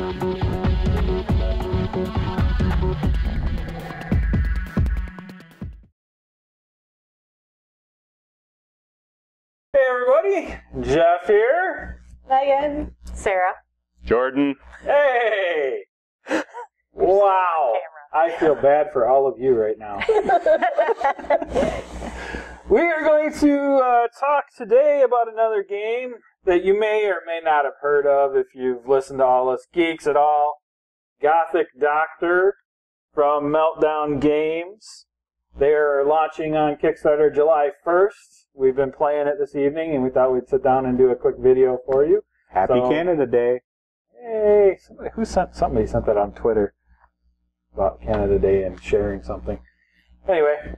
Hey everybody, Jeff here. Megan. Sarah. Jordan. Hey! Wow, I feel bad for all of you right now. We are going to talk today about another game that you may or may not have heard of if you've listened to all us geeks at all. Gothic Doctor from Meltdown Games. They are launching on Kickstarter July 1st. We've been playing it this evening, and we thought we'd sit down and do a quick video for you. Happy Canada Day. Hey, somebody sent that on Twitter about Canada Day and sharing something. Anyway,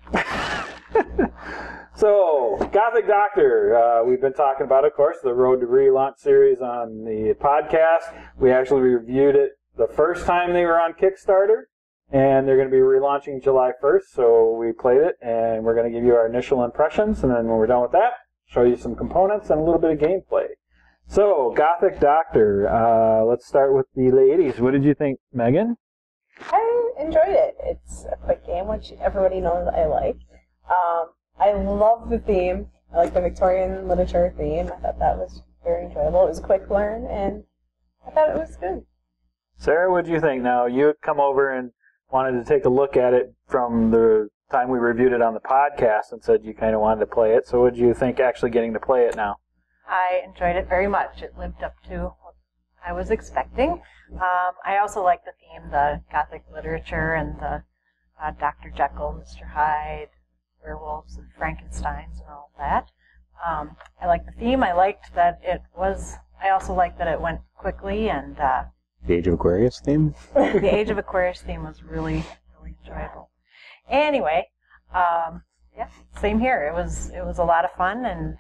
so Gothic Doctor, we've been talking about, of course, the Road to Relaunch series on the podcast. We actually reviewed it the first time they were on Kickstarter, and they're going to be relaunching July 1st, so we played it, and we're going to give you our initial impressions, and then when we're done with that, show you some components and a little bit of gameplay. So, Gothic Doctor, let's start with the ladies. What did you think, Megan? I enjoyed it. It's a quick game, which everybody knows I like. I love the theme. I like the Victorian literature theme. I thought that was very enjoyable. It was a quick learn, and I thought it was good. Sarah, what did you think? Now, you had come over and wanted to take a look at it from the time we reviewed it on the podcast and said you kind of wanted to play it. So what did you think actually getting to play it now? I enjoyed it very much. It lived up to what I was expecting. I also like the theme, the Gothic literature and the Dr. Jekyll, Mr. Hyde, werewolves and Frankensteins and all that. I like the theme. I liked that it was, I also liked that it went quickly, and The Age of Aquarius theme? the Age of Aquarius theme was really, really enjoyable. Anyway, yeah, same here. It was a lot of fun and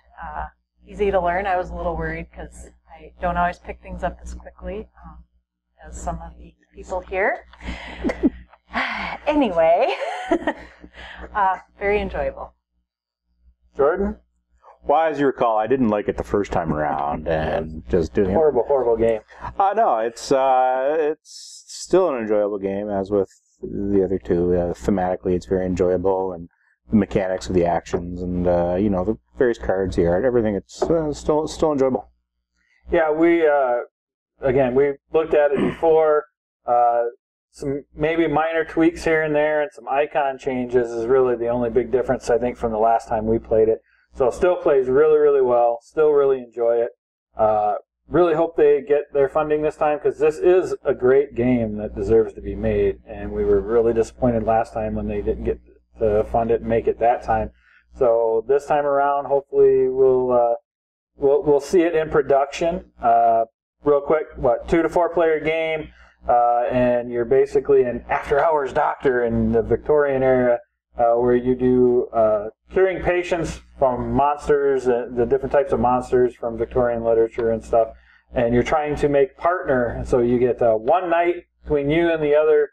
easy to learn. I was a little worried because I don't always pick things up this quickly, as some of the people here. Anyway, very enjoyable. Jordan? Well, as you recall, I didn't like it the first time around, and just doing Horrible game. No, it's still an enjoyable game, as with the other two. Thematically, it's very enjoyable, and the mechanics of the actions, and the various cards here, and everything. It's still enjoyable. Yeah, we looked at it before. Some maybe minor tweaks here and there, and some icon changes is really the only big difference, I think, from the last time we played it. So still plays really, really well. Still really enjoy it. Really hope they get their funding this time, because this is a great game that deserves to be made. And we were really disappointed last time when they didn't get to fund it and make it that time. So this time around, hopefully we'll see it in production. Real quick, 2 to 4 player game, and you're basically an after-hours doctor in the Victorian era, where you do curing patients from monsters, the different types of monsters from Victorian literature and stuff, and you're trying to make partner, so you get one night between you and the other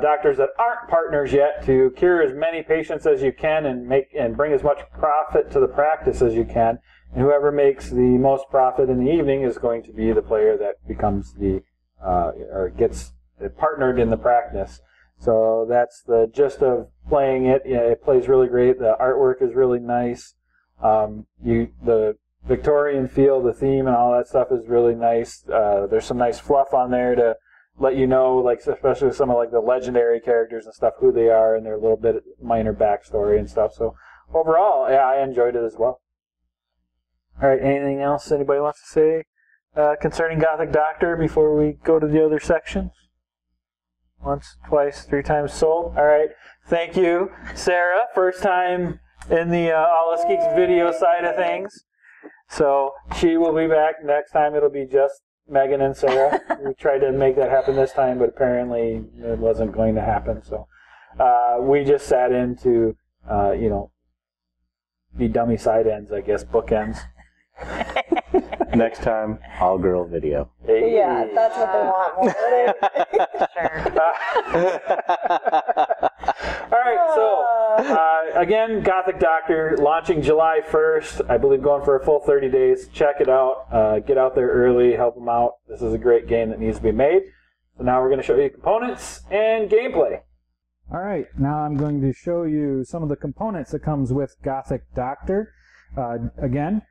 doctors that aren't partners yet to cure as many patients as you can and bring as much profit to the practice as you can, and whoever makes the most profit in the evening is going to be the player that becomes or gets partnered in the practice. So that's the gist of playing it. Yeah, it plays really great. The artwork is really nice. The Victorian feel, the theme, and all that stuff is really nice. There's some nice fluff on there to let you know, like especially some of the legendary characters and stuff, who they are and their little bit minor backstory and stuff. So overall, yeah, I enjoyed it as well. All right, anything else anybody wants to say concerning Gothic Doctor before we go to the other sections? Once, twice, 3 times sold. All right. Thank you, Sarah. First time in the All Us Geeks video side of things. So she will be back. Next time it'll be just Megan and Sarah. We tried to make that happen this time, but apparently it wasn't going to happen. So we just sat in to, be dummy side ends, I guess, bookends. Next time, all girl video. Hey. Yeah, that's what they want more. Sure. All right, so again, Gothic Doctor launching July 1st. I believe going for a full 30 days. Check it out. Get out there early. Help them out. This is a great game that needs to be made. So now we're going to show you components and gameplay. All right, now I'm going to show you some of the components that comes with Gothic Doctor. Again,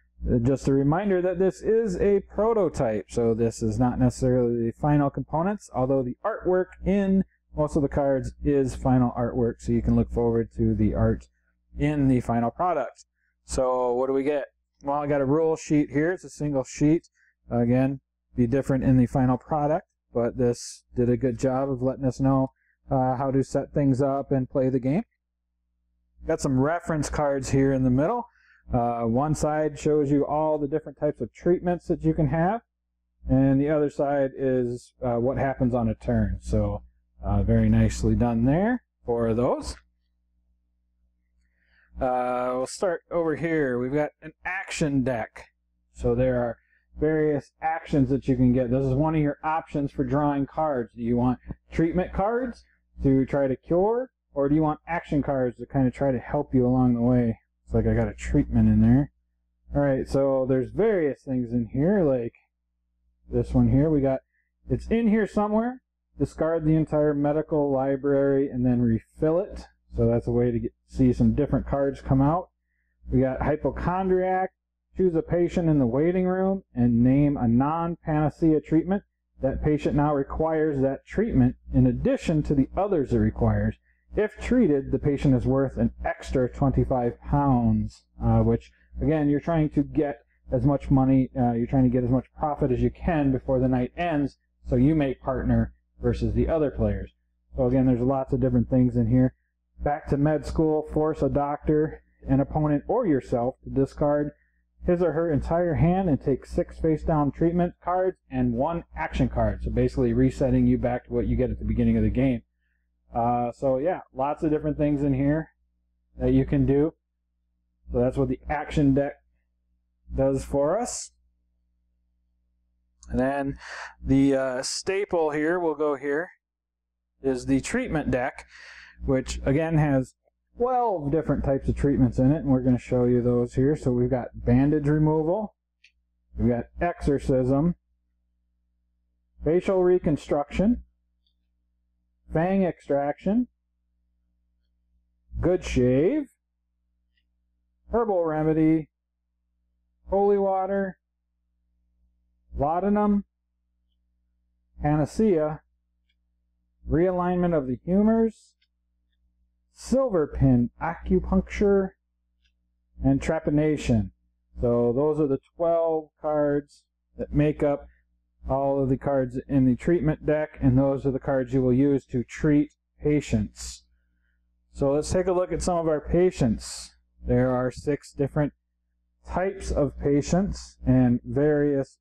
just a reminder that this is a prototype, so this is not necessarily the final components, although the artwork in most of the cards is final artwork, so you can look forward to the art in the final product. So what do we get? Well, I got a rule sheet here. It's a single sheet. Again, be different in the final product, but this did a good job of letting us know how to set things up and play the game. Got some reference cards here in the middle. One side shows you all the different types of treatments that you can have, and the other side is what happens on a turn. So very nicely done there for those. We'll start over here. We've got an action deck. So there are various actions that you can get. This is one of your options for drawing cards. Do you want treatment cards to try to cure, or do you want action cards to kind of try to help you along the way? It's like I got a treatment in there. Alright, so there's various things in here, like this one here. It's in here somewhere. Discard the entire medical library and then refill it. So that's a way to see some different cards come out. We got hypochondriac. Choose a patient in the waiting room and name a non-panacea treatment. That patient now requires that treatment in addition to the others it requires. If treated, the patient is worth an extra 25 pounds, which, again, you're trying to get as much money, you're trying to get as much profit as you can before the night ends, so you make partner versus the other players. So again, there's lots of different things in here. Back to med school, force a doctor, an opponent, or yourself to discard his or her entire hand and take 6 face-down treatment cards and 1 action card. So basically resetting you back to what you get at the beginning of the game. So yeah, lots of different things in here that you can do. So that's what the action deck does for us. And then the staple here, we'll go here, is the treatment deck, which again has 12 different types of treatments in it, and we're going to show you those here. So we've got bandage removal, we've got exorcism, facial reconstruction, fang extraction, good shave, herbal remedy, holy water, laudanum, panacea, realignment of the humors, silver pin, acupuncture, and trepanation. So those are the 12 cards that make up all of the cards in the treatment deck, and those are the cards you will use to treat patients. So let's take a look at some of our patients. There are 6 different types of patients and various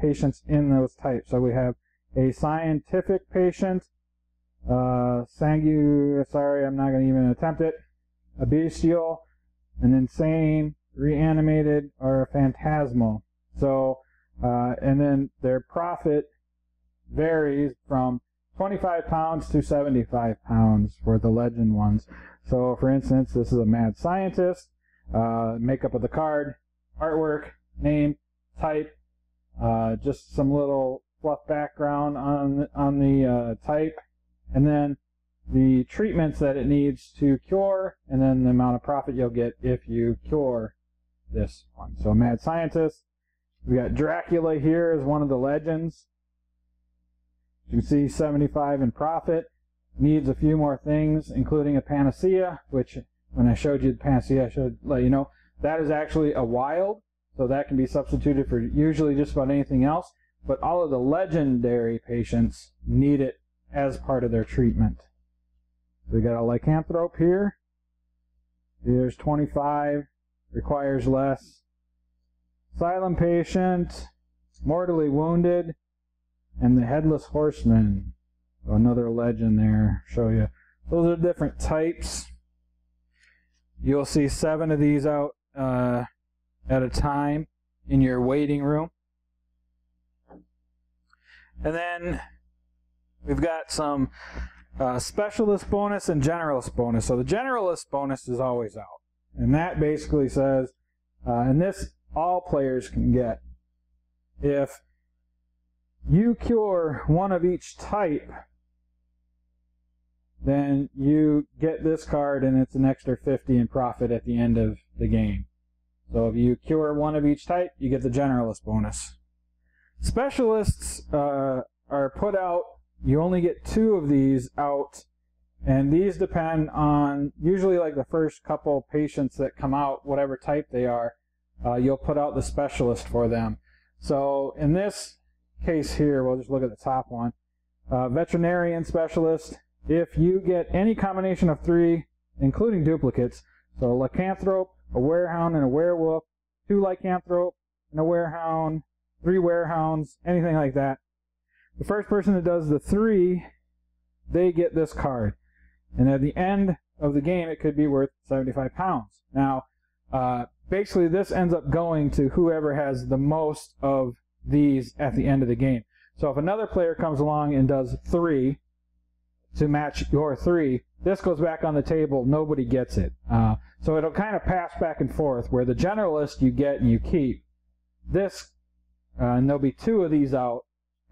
patients in those types. So we have a scientific patient, sorry, I'm not going to even attempt it, a bestial, an insane, reanimated, or a phantasmal. So, and then their profit varies from 25 pounds to 75 pounds for the legend ones. So, for instance, this is a mad scientist, makeup of the card, artwork, name, type, just some little fluff background on the type, and then the treatments that it needs to cure, and then the amount of profit you'll get if you cure this one. So mad scientist. We got Dracula here as one of the legends. You can see 75 in profit. Needs a few more things, including a panacea, which when I showed you the panacea, I should let you know that is actually a wild, so that can be substituted for usually just about anything else. But all of the legendary patients need it as part of their treatment. We got a lycanthrope here. There's 25, requires less. Asylum patient, mortally wounded, and the headless horseman. So another legend there. Show you. Those are different types. You'll see 7 of these out at a time in your waiting room. And then we've got some specialist bonus and generalist bonus. So the generalist bonus is always out. And that basically says, and this all players can get, if you cure one of each type, then you get this card and it's an extra 50 in profit at the end of the game. So if you cure one of each type, you get the generalist bonus. Specialists are put out, you only get 2 of these out, and these depend on usually like the first couple patients that come out, whatever type they are, you'll put out the specialist for them. So in this case here, we'll just look at the top one. Veterinarian specialist, if you get any combination of 3, including duplicates, so a lycanthrope, a werehound, and a werewolf, 2 lycanthrope, and a werehound, 3 werehounds, anything like that. The first person that does the 3, they get this card. And at the end of the game, it could be worth 75 pounds. Now, basically this ends up going to whoever has the most of these at the end of the game. So if another player comes along and does 3 to match your 3, this goes back on the table, nobody gets it. So it'll kind of pass back and forth, where the generalist you get and you keep. This, and there'll be 2 of these out,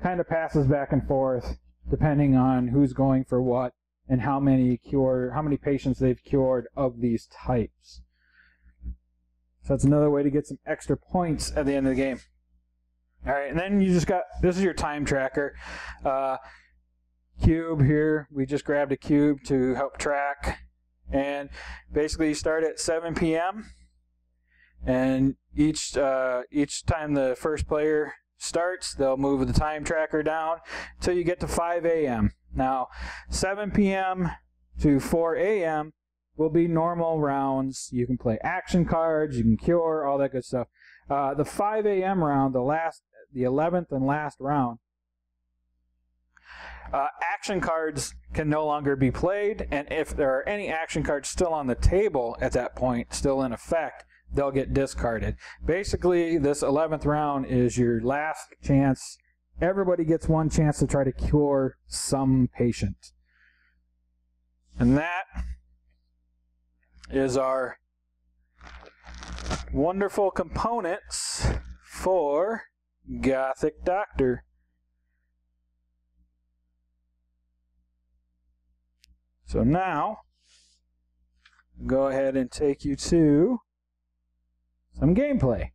kind of passes back and forth depending on who's going for what and how many patients they've cured of these types. So that's another way to get some extra points at the end of the game. Alright, and then you just got, this is your time tracker. Cube here, we just grabbed a cube to help track, and basically you start at 7 p.m. and each time the first player starts, they'll move the time tracker down until you get to 5 a.m. Now 7 p.m. to 4 a.m. will be normal rounds. You can play action cards, you can cure, all that good stuff. The 5 a.m. round, the 11th and last round, action cards can no longer be played, and if there are any action cards still on the table at that point, still in effect, they'll get discarded. Basically, this 11th round is your last chance. Everybody gets one chance to try to cure some patient. And that is our wonderful components for Gothic Doctor. So now, go ahead and take you to some gameplay.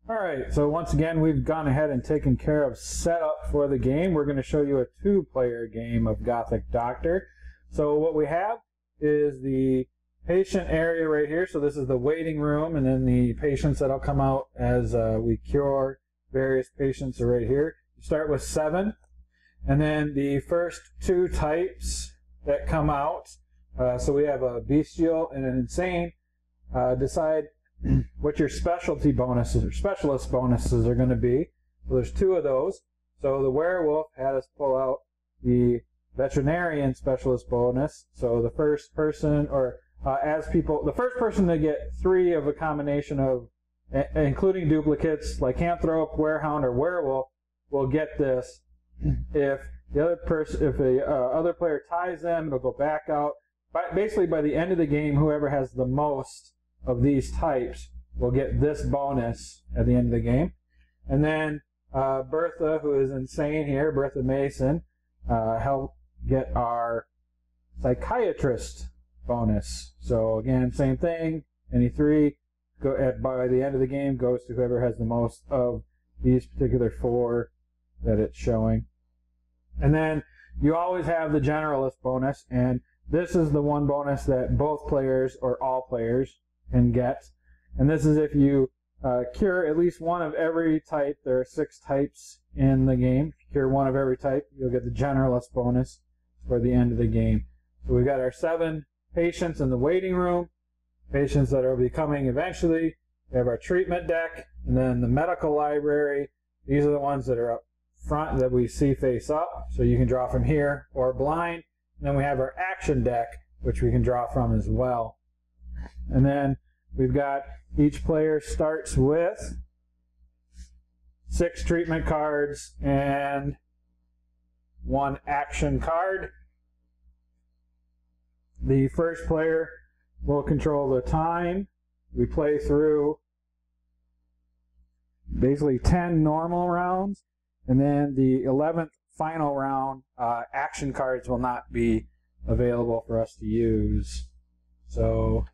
Alright, so once again, we've gone ahead and taken care of setup for the game. We're going to show you a 2-player game of Gothic Doctor. So what we have is the patient area right here. So this is the waiting room, and then the patients that'll come out as we cure various patients are right here. You start with 7, and then the first 2 types that come out. So we have a bestial and an insane. Decide what your specialty bonuses or specialist bonuses are going to be. So there's 2 of those. So the werewolf had us pull out the veterinarian specialist bonus. So the first person, or the first person to get 3 of a combination of, including duplicates, lycanthrope, werehound, or werewolf, will get this. If the other person, if the other player ties them, it'll go back out. Basically, by the end of the game, whoever has the most of these types will get this bonus at the end of the game. And then Bertha, who is insane here, Bertha Mason, helped get our psychiatrist bonus. So again, same thing. Any 3 by the end of the game goes to whoever has the most of these particular 4 that it's showing. And then you always have the generalist bonus, and this is the one bonus that both players or all players can get. And this is if you cure at least one of every type. There are 6 types in the game. If you cure one of every type, you'll get the generalist bonus for the end of the game. So we've got our 7 patients in the waiting room, patients that will be coming eventually. We have our treatment deck, and then the medical library. These are the ones that are up front that we see face up, so you can draw from here or blind. And then we have our action deck, which we can draw from as well. And then we've got each player starts with 6 treatment cards and 1 action card. The first player will control the time. We play through basically 10 normal rounds, And then the 11th final round, action cards will not be available for us to use. So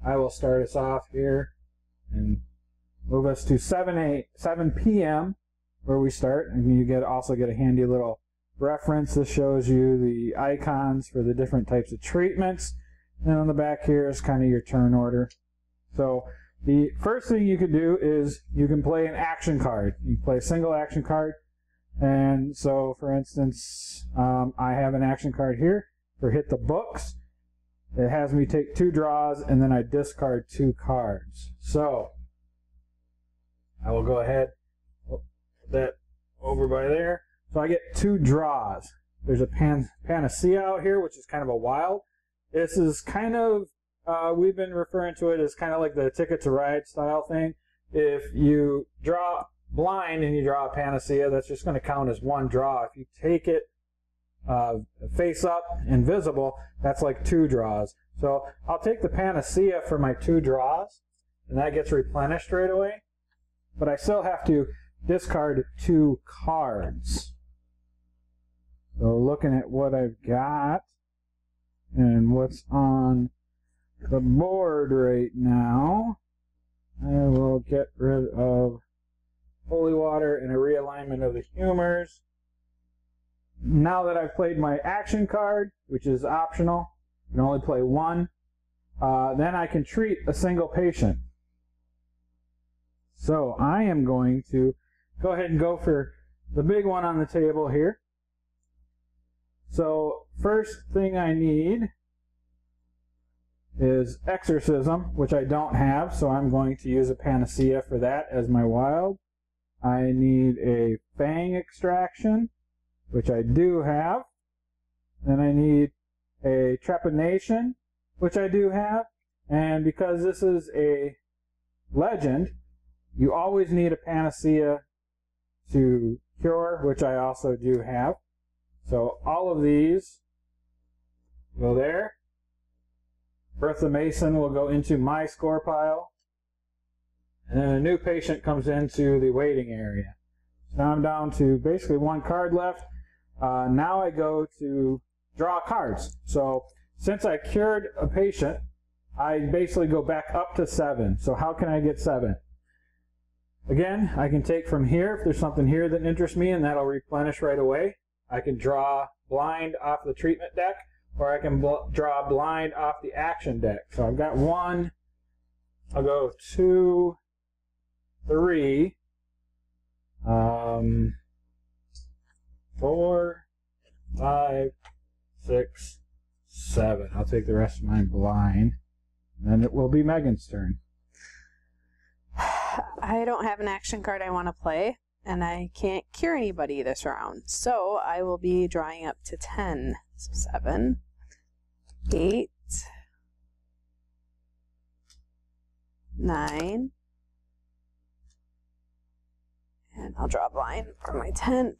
I will start us off here and move us to 7 p.m. where we start. And you also get a handy little reference. This shows you the icons for the different types of treatments. And on the back here is kind of your turn order. So the first thing you can do is you can play an action card. You can play a single action card. And so, for instance, I have an action card here for Hit the Books. It has me take 2 draws, and then I discard 2 cards. So I will go ahead, put that over by there. So I get 2 draws. There's a Panacea out here, which is kind of a wild. This is kind of, we've been referring to it as kind of like the Ticket to Ride style thing. If you draw blind and you draw a Panacea, that's just going to count as 1 draw. If you take it face up, invisible, that's like 2 draws. So I'll take the Panacea for my 2 draws, and that gets replenished right away. But I still have to discard 2 cards. So looking at what I've got and what's on the board right now, I will get rid of Holy Water and a realignment of the humors. Now that I've played my action card, which is optional, you can only play 1, then I can treat a single patient. So I am going to go ahead and go for the big one on the table here. So first thing I need is Exorcism, which I don't have, so I'm going to use a Panacea for that as my wild. I need a Fang Extraction, which I do have. Then I need a Trepanation, which I do have. And because this is a legend, you always need a Panacea to cure, which I also do have. So all of these go there. Bertha Mason will go into my score pile. And then a new patient comes into the waiting area. So now I'm down to basically 1 card left. Now I go to draw cards. So since I cured a patient, I basically go back up to 7. So how can I get 7? Again, I can take from here if there's something here that interests me, and that'll replenish right away. I can draw blind off the treatment deck, or I can draw blind off the action deck. So I've got 1, I'll go 2, 3, 4, 5, 6, 7. I'll take the rest of mine blind. And then it will be Megan's turn. I don't have an action card I want to play, and I can't cure anybody this round. So I will be drawing up to 10. So 7, 8, 9, and I'll draw blind for my 10th.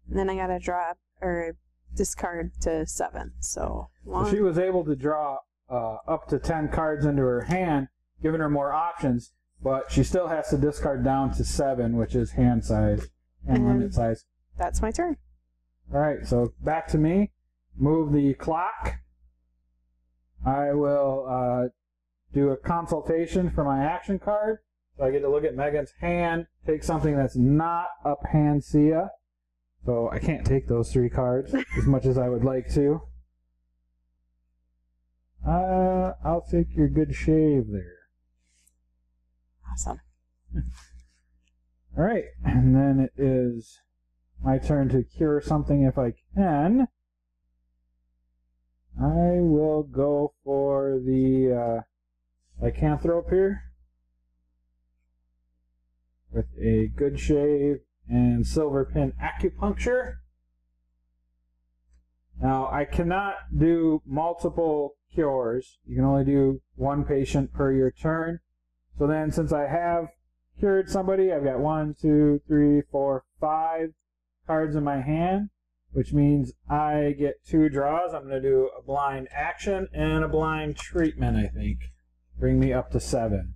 And then I gotta draw or discard to 7. So 1. So she was able to draw up to 10 cards into her hand, giving her more options, but she still has to discard down to 7, which is hand size and limit size. That's my turn. All right, so back to me. Move the clock. I will do a consultation for my action card. So I get to look at Megan's hand, take something that's not a Panacea. So I can't take those 3 cards as much as I would like to. I'll take your Good Shave there. Awesome. All right, and then it is my turn to cure something if I can. I will go for the lycanthrope here with a Good Shave and Silver Pin Acupuncture. Now, I cannot do multiple cures. You can only do 1 patient per your turn. So then, since I have cured somebody, I've got 1, 2, 3, 4, 5 cards in my hand, which means I get 2 draws. I'm going to do a blind action and a blind treatment, I think. Bring me up to 7.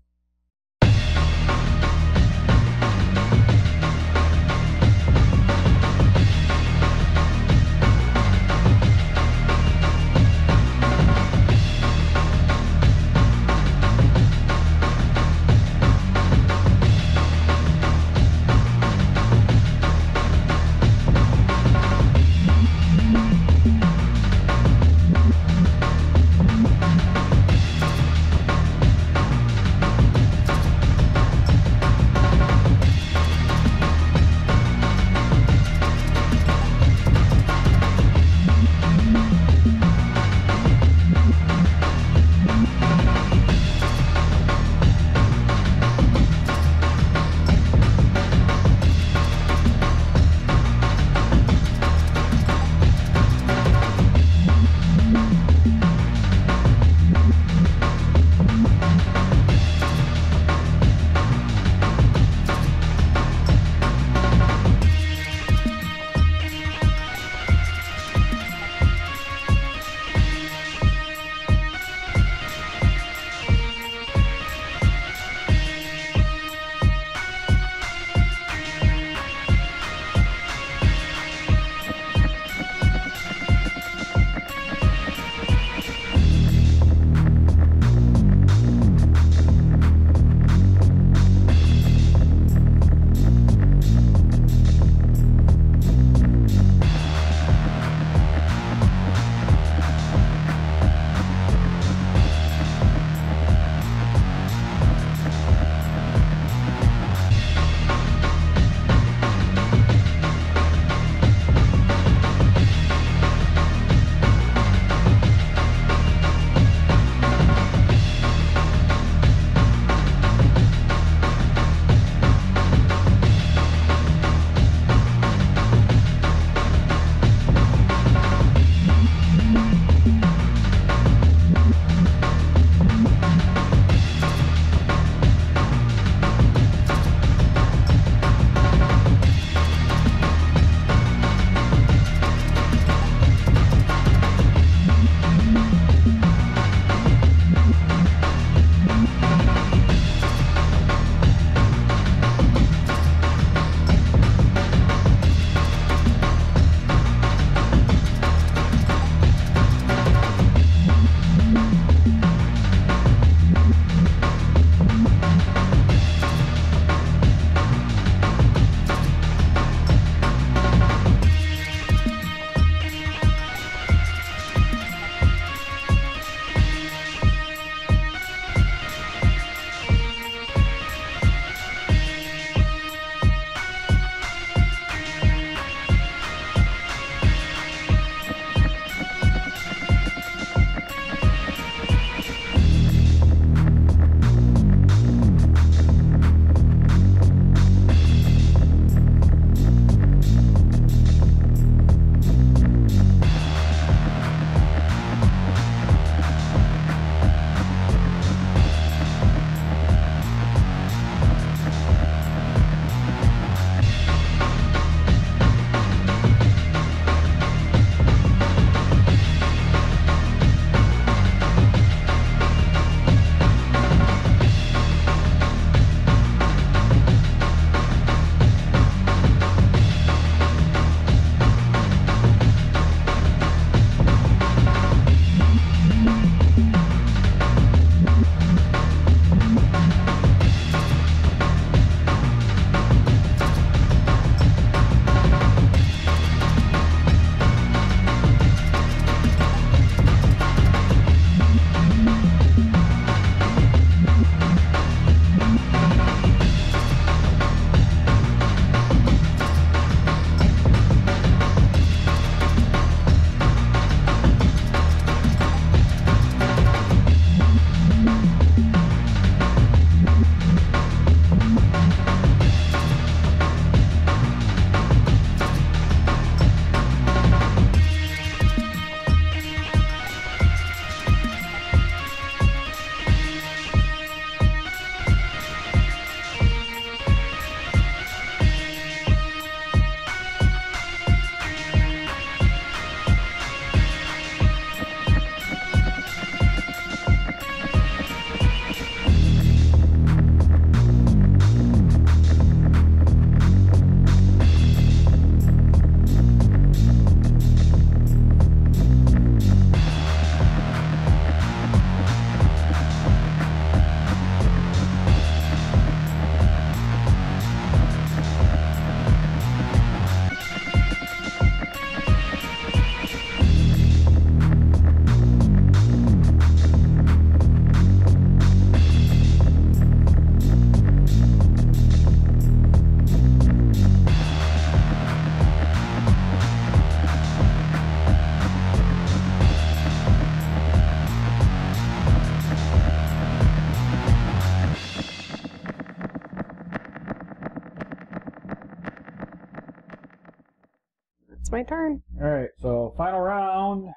It's my turn. All right, so final round.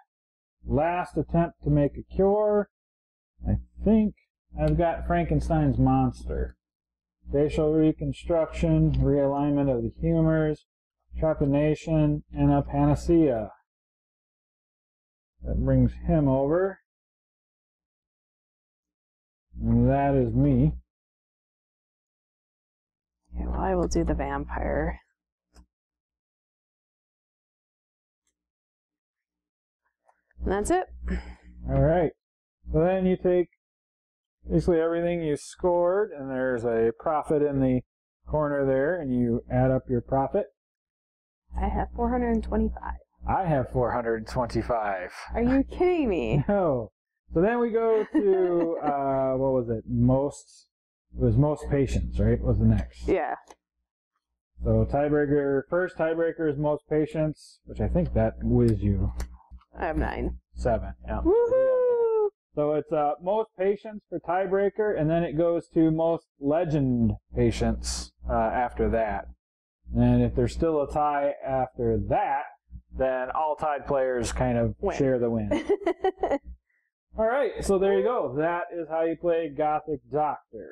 Last attempt to make a cure. I think I've got Frankenstein's monster. Facial reconstruction, realignment of the humors, sharpenation, and a panacea. That brings him over. And that is me. Okay, well, I will do the vampire. And that's it. All right. So then you take basically everything you scored, and there's a profit in the corner there, and you add up your profit. I have 425. I have 425. Are you kidding me? No. So then we go to, what was it? It was most patients, right? Was the next. Yeah. So first tiebreaker is most patients, which I think that whizzed you. I have 9. 7. Yeah. Woohoo! So it's most patients for tiebreaker, and then it goes to most legend patients after that. And if there's still a tie after that, then all tied players kind of share the win. All right, so there you go. That is how you play Gothic Doctor.